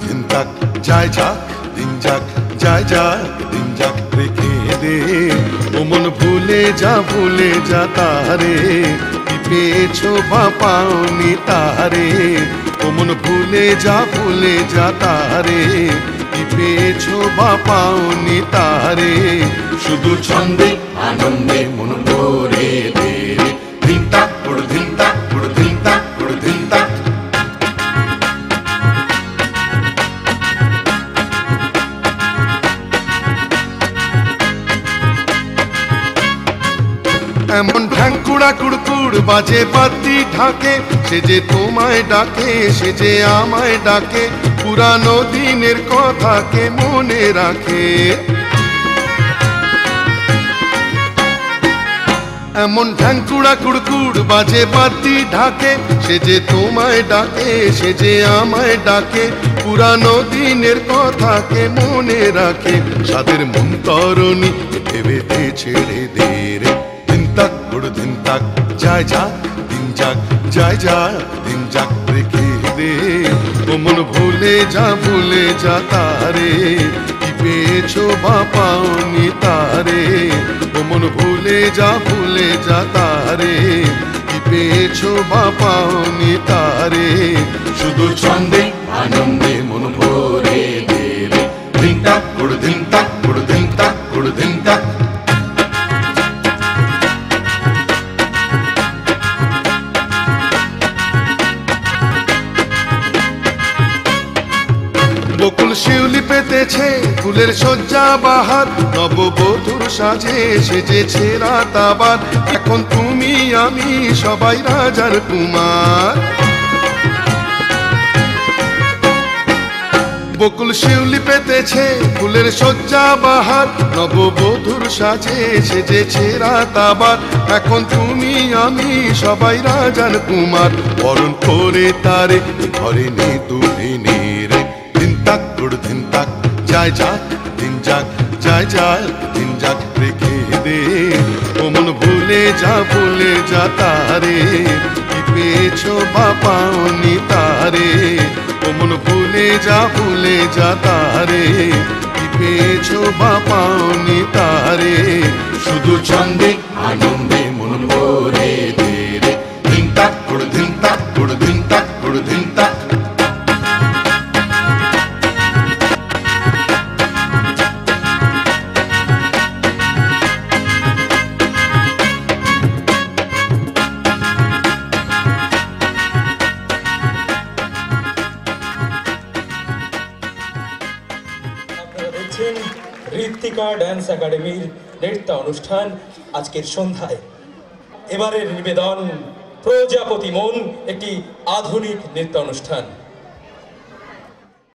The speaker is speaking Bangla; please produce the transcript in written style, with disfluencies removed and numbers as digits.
ধিন তাক যায় যাক দিন যাক যায় যাক দিন যাক রেখে দে ও মন ভুলে যা তারে কি পেয়েছো বা পাওনি তারে ও মন ভুলে যা তারে কি পেয়েছো বা পাওনি তারে শুধু ছন্দে আনন্দে মন ভরে দে ধিন তাক পুড় ধিন তাক পুড় ধিন তাক পুড় ধিন তাক। এমন ঢ্যাঙ্কুড়া কুড়কুড় বাজে বাতি ঢাকে সে যে তোমায় ডাকে সে যে আমায় ডাকে পুরানো দিনের কথাকে মনে রাখে। এমন ঢ্যাঙ্কুড়া কুড়কুড় বাজে বাতি ঢাকে সে যে তোমায় ডাকে সে যে আমায় ডাকে পুরানো দিনের কথাকে মনে রাখে। সাদের মন তরণী ভেবেতে ছেড়ে দে রে ধিন তাক পুড় ধিন তাক যায় যাক দিন যাক যায় যাক দিন যাক রেখে দে ও মন ভুলে যা তারে কি পেয়েছো বা পাওনি তারে ও মন ভুলে যা তারে কি পেয়েছো বা পাওনি তারে শুধু ছন্দে আনন্দে মন ভরে দে রে ধিন তাক পুড় ধিন তাক পুড় ধিন তাক পুড় ধিন তাক। বকুল শিউলি পেতেছে ফুলের শয্যা বাহার নববধূর সাজে সেজেছে রাত আবার এখন তুমি আমি সবাই রাজার কুমার। বকুল শিউলি পেতেছে ফুলের শয্যা বাহার নববধূর সাজে সেজেছে রাত আবার এখন তুমি আমি সবাই রাজার কুমার। বরণ করে তারে ঘরে নে তুলে নে রে ধিন তাক পুড় ধিন তাক যায় যাক দিন যাক যায় যাক দিন যাক রেখে দে ও মন ভুলে যা তারে কি পেয়েছো বা পাওনি তারে ও মন ভুলে যা তারে কি পেয়েছো বা পাওনি তারে শুধু ছন্দে আনন্দে মন ভরে দে রে ধিন তাক পুড় ধিন তাক পুড় ধিন তাক পুড় ধিন তাক। ঋত্বিকা ডান্স একাডেমির নৃত্য অনুষ্ঠান আজকের সন্ধ্যায় এবারের নিবেদন প্রজাপতি মন একটি আধুনিক নৃত্য অনুষ্ঠান।